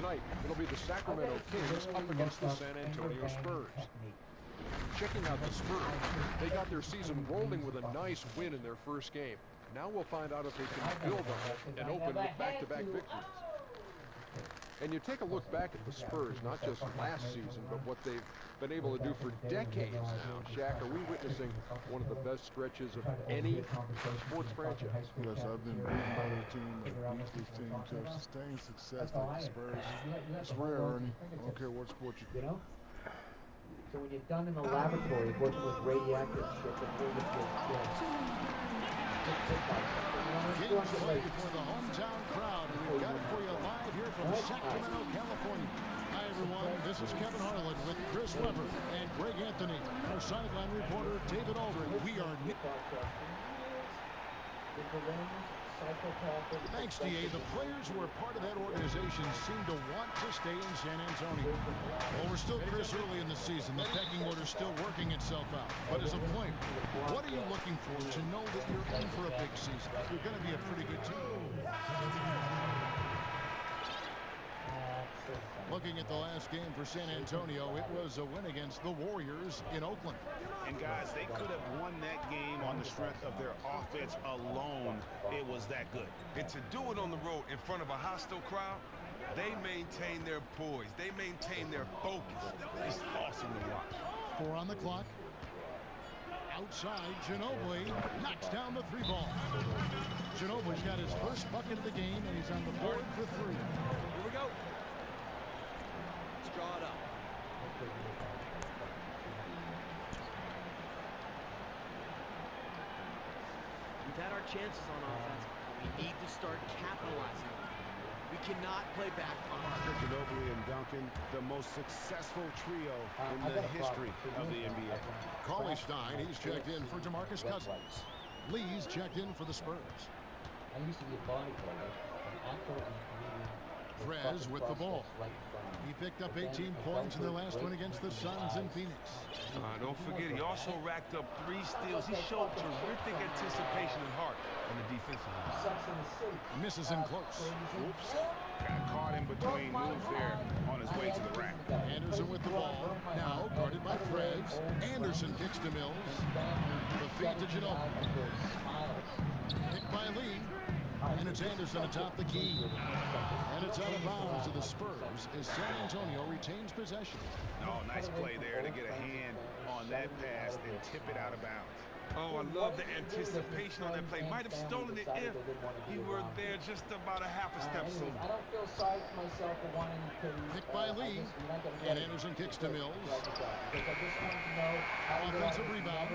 tonight, it'll be the Sacramento Kings up against the San Antonio Spurs. Checking out the Spurs, they got their season rolling with a nice win in their first game. Now we'll find out if they can build on it and open with back-to-back victories. And you take a look back at the Spurs, not just last season, but what they've been able to do for decades now. Shaq, are we witnessing one of the best stretches of any sports franchise? Yes, I've been rooting for this team that needs this team to have sustained success like the Spurs. It's rare, Ernie. I don't care what sport you do. So when you're done in the laboratory working with radioactive shit before you feel Kings play for the hometown crowd, and we've got it for you live here from Sacramento, California. Hi, everyone. This is Kevin Harlan with Chris Webber and Greg Anthony. Our sideline reporter, David Aldridge. We are... Thanks, D.A. The players who are part of that organization seem to want to stay in San Antonio. Well, we're still, Chris, early in the season. The pecking order's still working itself out. But as a player, what are you looking for to know that you're in for a big season? You're going to be a pretty good team. Looking at the last game for San Antonio, it was a win against the Warriors in Oakland. And guys, they could have won that game on the strength of their offense alone. It was that good. And to do it on the road in front of a hostile crowd, they maintain their poise. They maintain their focus. It's awesome to watch. 4 on the clock. Outside, Ginobili knocks down the 3 ball. Ginobili's got his first bucket of the game, and he's on the board for 3. Here we go. Let's draw it up. We've had our chances on offense. We need to start capitalizing on it. We cannot play back on our Ginobili and Duncan, the most successful trio in the history of the NBA. Cauley Stein, he's checked in for DeMarcus Cousins. Lee's checked in for the Spurs. I used to be a bodybuilder. Prez with the ball. He picked up 18 points in their last win against the Suns in Phoenix. Don't forget, he also racked up 3 steals. He showed terrific anticipation and heart on the defensive end. Misses in close. Oops. Got caught in between moves there on his way to the rack. Anderson with the ball. Now guarded by Prez. Anderson kicks to Mills. The feed to Ginobili. Hit by Lee. And it's Anderson atop the key. And it's out of bounds to the Spurs as San Antonio retains possession. No, nice play there to get a hand on that pass and tip it out of bounds. Oh, I love the anticipation on that play. Might have stolen it if he were there just about a half a step sooner. I don't feel sorry for myself for wanting to... Picked by Lee. And Anderson kicks to Mills. Offensive rebound.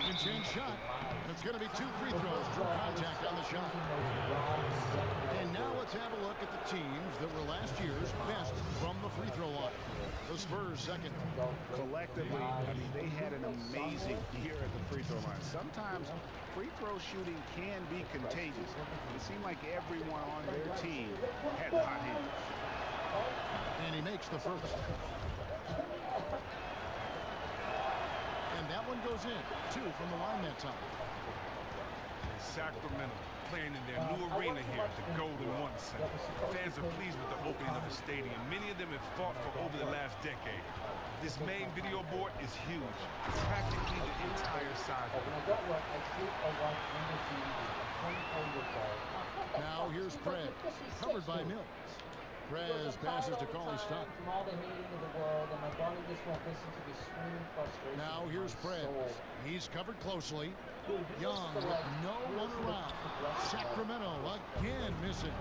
Second chance shot. And it's going to be 2 free throws. Drew contact on the shot. And now let's have a look at the teams that were last year's best from the free throw line. The Spurs second. Collectively, I mean, they had an amazing year at the free throw line. Sometimes free throw shooting can be contagious. It seemed like everyone on their team had the hot hand. And he makes the first. And that one goes in. 2 from the line that time. Sacramento playing in their new arena here, the Golden One Center. Fans are pleased with the opening of the stadium. Many of them have fought for over the last decade. This main video board is huge. It's practically the entire sideline. Now here's Prez, covered by Mills. Prez passes to Cauley Stein. Now here's Prez. He's covered closely. Young with no one around. Sacramento again missing.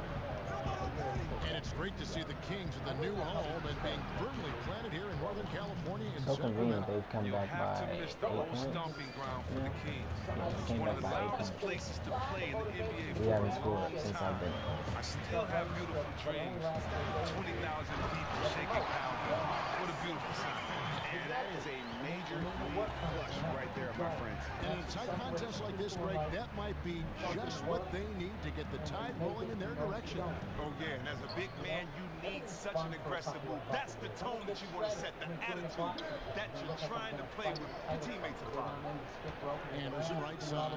And it's great to see the Kings in the new home and being firmly planted here in Northern California in convenient they've come back have by to miss the old stomping ground for the Kings. It's one of the loudest places to play in the NBA We for haven't a scored long since I've been. time. I still have beautiful dreams. 20,000 people shaking Calvin. What a beautiful sign. And that is a major league flush right there, my friends. In a tight contest like this, Greg, that might be just what they need to get the tide rolling in their direction. Oh, yeah, and as a big man, you need such an aggressive move. That's the tone that you want to set, the attitude that you're trying to play with. Your teammates are following. Anderson right side.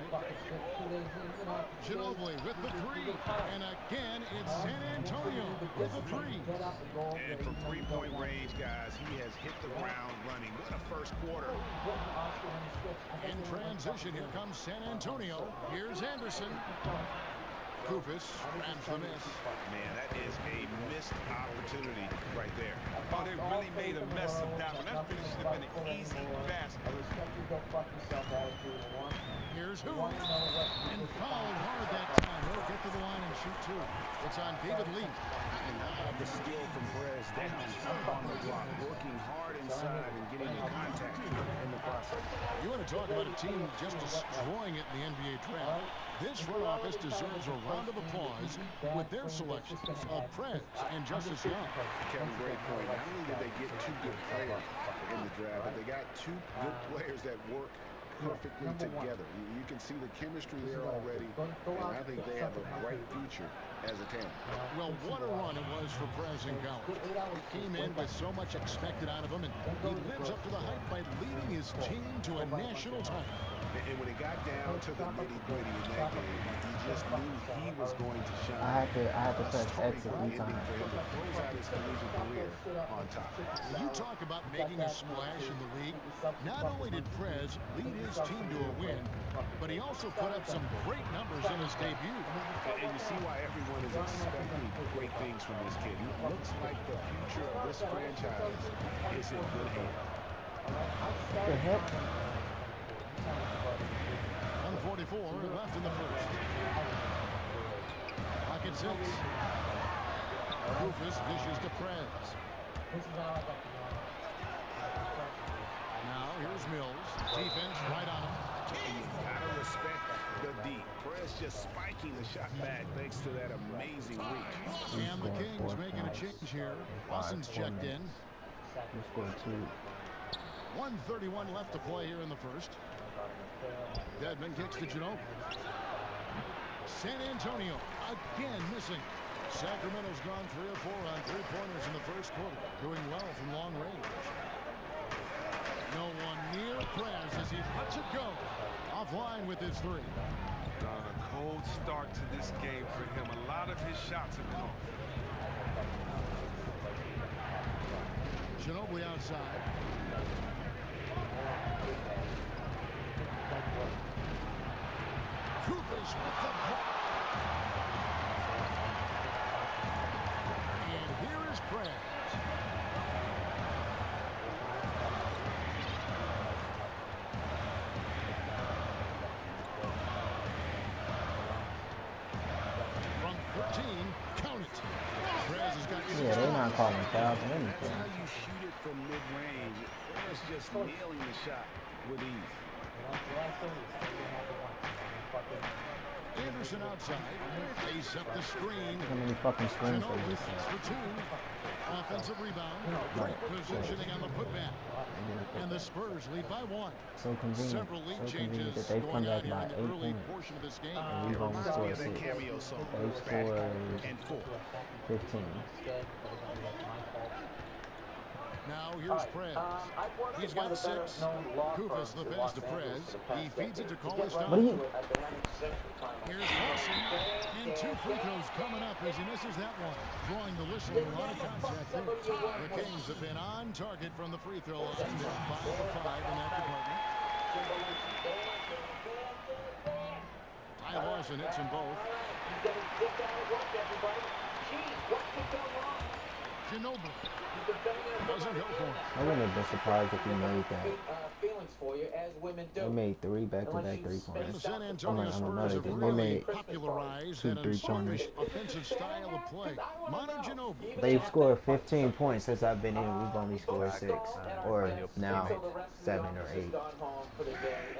Ginobili with the three. And again, it's San Antonio with the three. And from three-point range, guys, he has hit the ground running. What a first quarter. In transition, here comes San Antonio. Here's Anderson. Kufis rams the miss. Man, that is a missed opportunity right there. Oh, they really made a mess of that one. That finish should have been an easy basket. Here's who? And fouled hard that time. He'll get to the line and shoot two. It's on David Lee. And now the skill from Perez down on the block, working hard inside and getting the contact in the process. You want to talk about a team just destroying it in the NBA draft? This front office deserves a round of applause with their selections of Prez and Justice Young. Kevin, great point. Not only did they get two good players in the draft, but they got two good players that work perfectly together. You can see the chemistry there already, and I think they have a bright future as a tandem. Well, what a run it was for Prez in college. He came in with so much expected out of him, and he lives up to the hype by leading his team to a national title. And when it got down to the nitty-gritty in that game, he just knew he was going to shine. I had to press X a few times. For him to close out his collegiate career on top. You talk about making a splash in the league. Not only did Prez lead his team to a win, but he also put up some great numbers in his debut. And you see why everyone is expecting great things from this kid. He looks like the future of this franchise is in good hands. The heck? 144 left in the first. Pocket six. Rufus dishes to Prez. Now here's Mills. Defense right on him. You gotta respect the D. Perez just spiking the shot back thanks to that amazing reach. And the Kings making a change here. Lawson's checked in. 1:31 left to play here in the first. Dedmon kicks to Ginobili. San Antonio again missing. Sacramento's gone 3 of 4 on three-pointers in the first quarter, doing well from long range. No one near Prez as he lets it go. Offline with his three. Cold start to this game for him. A lot of his shots have been off. Ginobili outside. Cooper's with the block. And here is Prez. From 13, count it. Prez has got Yeah, they're not calling fouls or anything. That's how you shoot it from mid-range. Perez just nailing the shot with ease. Anderson outside. They set the screen. How many fucking screens are Ginobili this? sets for two. Offensive rebound. Great positioning on the putback. And the Spurs lead by 1. So convenient. Several lead So convenient changes that they've come going on back here by in the 8 early points. portion of this game. And we've only Reminds me scored of that 6. cameo song. They scored And 4. 15. Now here's Prez. He's got 6. Kufis the pass to Prez. He feeds it to Carlos What do you... Here's Lawson. And 2 free throws coming up as he misses that one. Drawing the whistle and a lot of contact there. The Kings have been on target from the free throw line. They're 5 of 5 in that department. Lawson hits them both. Ginobili doesn't go for it. I wouldn't have been surprised if he made that. Feelings for you as women do. They made 3 back-to-back And the 3-pointers. San Antonio Spurs have They really made popularized 2 that 3-pointers. unselfish offensive style of play. Manu Ginobili. They've scored 15 points since I've been in. We've only scored 6. Or now 7 or 8.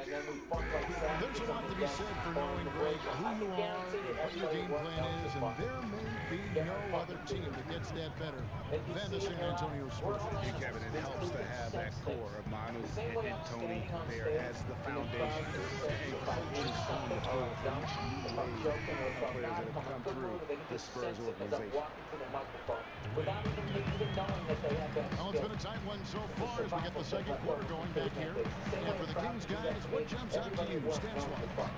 There's a lot to be said for knowing, Greg, who you are, what your game plan is, and there may be no other team that gets that better than the San Antonio Spurs. Hey, Kevin, it helps to have that core of Manu and Tony there as the foundation. And coaches on the field each new wave of players that have come through the Spurs organization. Well, it's been a tight one so far as we get the second quarter going back here. And for the Kings guys, what jumps out to you, stats-wise?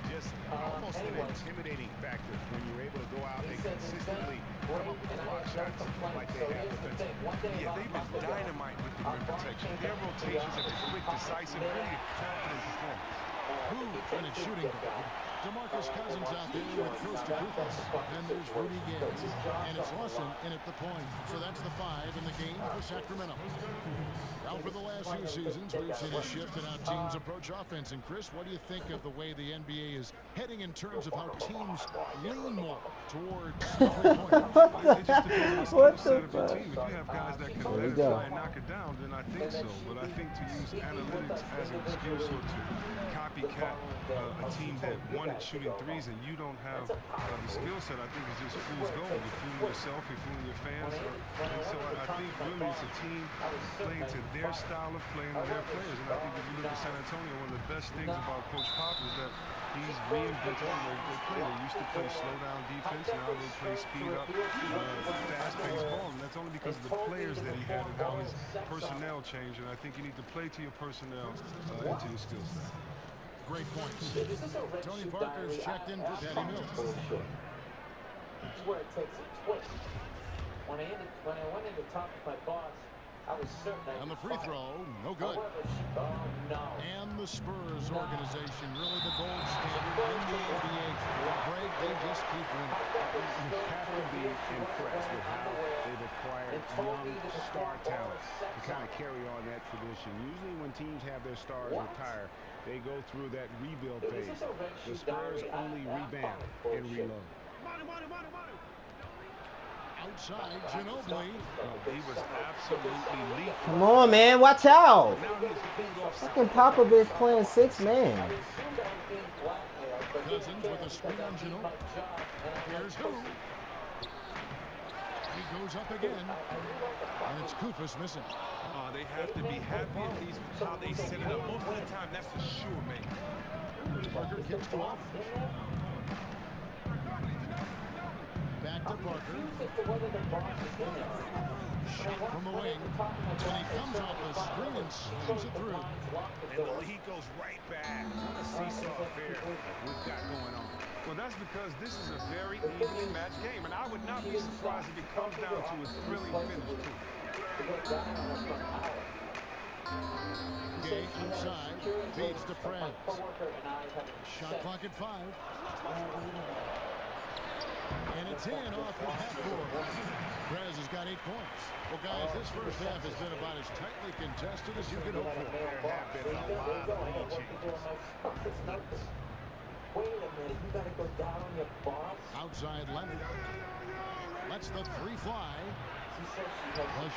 Just almost an intimidating factor when you're able to go out and consistently come up with block shots like they have defensively. Yeah, they've been dynamite with the rim protection. Their rotations have been quick, decisive, really a confident performance. Who in its shooting guard? DeMarcus Cousins out there with Costa Kupas. And there's Rudy Gay. And it's Lawson in at the point. So that's the 5 in the game for Sacramento. Now for the last few seasons, we've seen a shift in how teams approach offense. And Chris, what do you think of the way the NBA is heading in terms of how teams lean more towards three-pointers? It just depends on the skill set of your team. If you have guys that can let it fly and knock it down, then I think so. But I think to use analytics as an excuse or to copycat a team that wanted shooting threes and you don't have the skill set, I think it's just fool's gold. You're fooling yourself, you're fooling your fans. And so I think really it's a team playing to their style of playing to their players. And I think if you look at San Antonio, one of the best things about Coach Pop is that he's reinvented the way they play. They used to play slow down defense, now they play speed up, fast-paced ball. And that's only because of the players that he had and how his personnel changed. And I think you need to play to your personnel and to your skill set. Great points. Tony Parker's checked in for Patty Mills. That's where it takes a twist. When I went in to talk to my boss, I was certain. And the free throw, no good. And the Spurs organization, really the gold standard in the NBA. Greg, they just keep winning. You have to be impressed with how they've acquired young star talent to kind of carry on that tradition. Usually when teams have their stars retire, they go through that rebuild phase. The Spurs only rebound and reload. Outside, Ginobili. He was absolutely lethal. Come on, man. Watch out. Fucking Popovich playing 6 man. Cousins with a screen on Ginobili. Here's who. He goes up again. And it's Kupas missing. They have to be happy at least with how they set it up. Most of the time, that's a sure man. Parker kicks to off. Back to Parker. Shot from the wing. And he comes off the screen and slams it through. And the lead goes right back. What a seesaw affair we've got going on. Well, that's because this is a very evenly matched game, and I would not be surprised if it comes down to a thrilling finish, too. Gay inside, feeds to Prez. Shot clock at 5. And it's in off the backboard. Prez has got 8 points. Well, guys, this first half has been about as tightly contested as you can hope for. There have been a lot of lead changes. Wait a minute, you gotta go down on your boss. Outside Leonard. Lets the 3 fly. A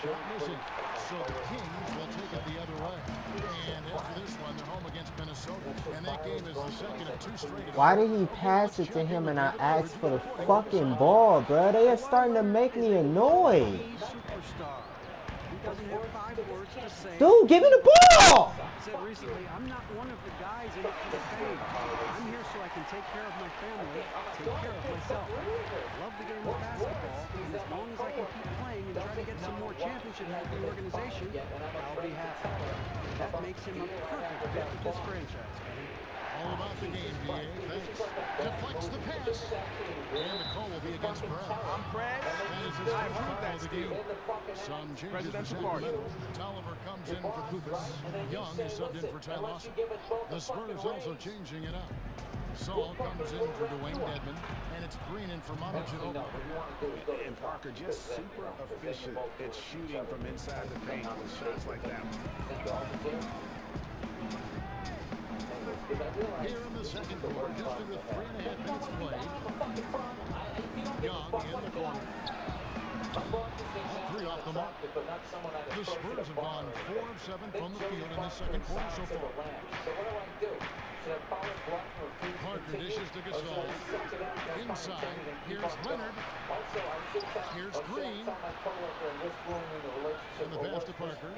shot missing. So the Kings will take it the other way. And after this one, they're home against Minnesota. And that game is the second of 2 straight. Why did he pass it to him and I asked for the fucking ball, bro? They are starting to make me annoyed. Doesn't have 5 words to say. Dude, give me the ball! Said recently, I'm not one of the guys in it for the fame. I'm here so I can take care of my family, take care of myself. I love the game of basketball, and as long as I can keep playing and try to get some more championships with the organization, I'll be happy. That makes him a perfect fit with this franchise. All about the game, DA. Thanks. Deflects the pass. And the call will be against Prez. I'm Prez. That is his first foul of the game. Some changes for Sacramento. Tolliver comes in for Kupas. Young is subbed in for Ty Lawson. The Spurs also changing it up. Saul comes in for Dwayne Dedman. And it's Green in for Manu Ginobili. And Parker just super efficient at shooting from inside the paint with shots like that one. Here in the second quarter, just under 3.5 minutes played. Young in the corner. All 3 off the mark. The Spurs have gone 4 of 7 from the field in the second quarter so far. Parker dishes to Gasol. Inside, here's Leonard. Here's Green. And the pass to Parker.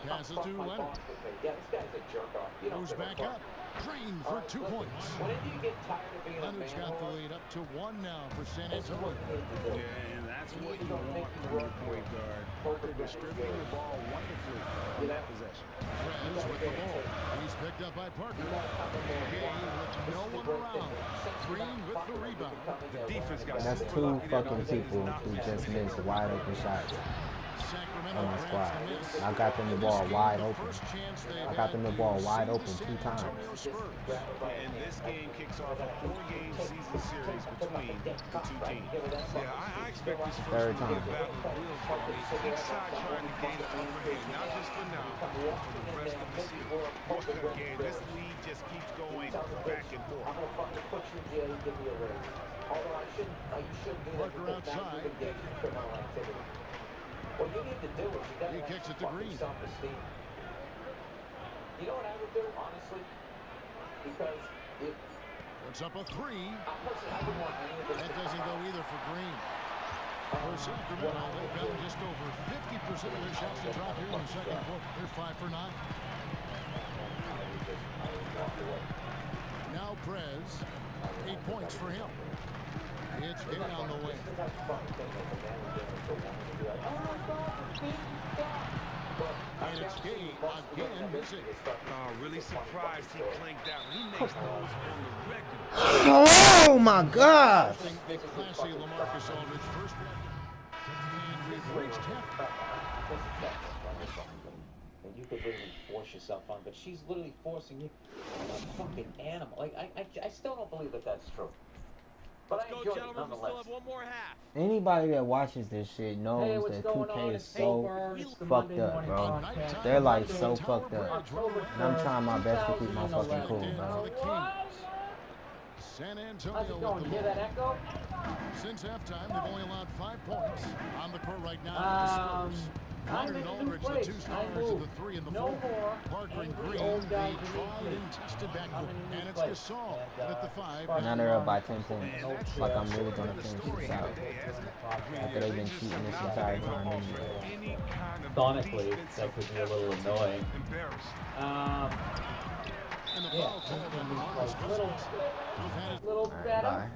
Passes to Leonard. Goes back up. Green for 2 points. When do you get tired of being Leonard's a man got the horse? lead up to 1 now for San Antonio. Yeah, and that's what you want from your point guard. Parker distributing the ball wonderfully on that possession. Perez with the ball. He's picked up by Parker. Gay with no one around. Green with the rebound. The defense got That's super two lucky there, fucking though. It is people not who fast just to get missed first. wide open shots Sacramento on my grabs squad. the miss. I got them the In ball this game, wide the open. first chance they've I got them the had ball to wide see open the 2 San times. Antonio Spurs. And this game kicks off a 4-game season series between the two teams. Yeah, I expect this first Third one to be time. a battle of wills, Barney. Each side trying to gain an upper hand, not just for now, but for the rest of the season. Well, again, this lead just keeps going back and forth. I'm gonna fucking put you in jail and give me a raise. Although you shouldn't do that Parker because now outside. you've engaged in criminal activity. What you need to do is you gotta He have kicks it to fucking Green. self-esteem. You know what I would do, honestly? Because if Puts up a 3. personally, I wouldn't want any of this. That doesn't go either for Green. For Sacramento, they've gotten just over 50% of their shots to drop here in the second quarter. They're 5 for 9. Now Prez, 8 points for him. It's Gay on the way. And it's Gay again missing. Really surprised he clanked out. He makes those on the regular. Oh my God! A classy LaMarcus Aldridge first one. And we've reached him. And you could literally force yourself on, but she's literally forcing you like a fucking animal. Like I still don't believe that that's true. But I enjoy it nonetheless. One more half. Anybody that watches this shit knows that 2K is so fucked up, bro. They're like so fucked up. And I'm trying my best to keep my fucking cool, bro. San How's Antonio it with going? the Hear ball. that echo? Since halftime, they've only allowed 5 points. On the court right now with the Spurs. Leonard and Aldridge, the 2 stars, and the 3 and the 4. Parker and Green, the tried and tested backcourt. And it's Gasol at the 5. Now they're up by 10 points. Like I'm really gonna finish this out. After they've been cheating this entire time anyway. Sonically, that could be a little annoying. And the foul called on Marcus Cousins. Little Alright, better. bye.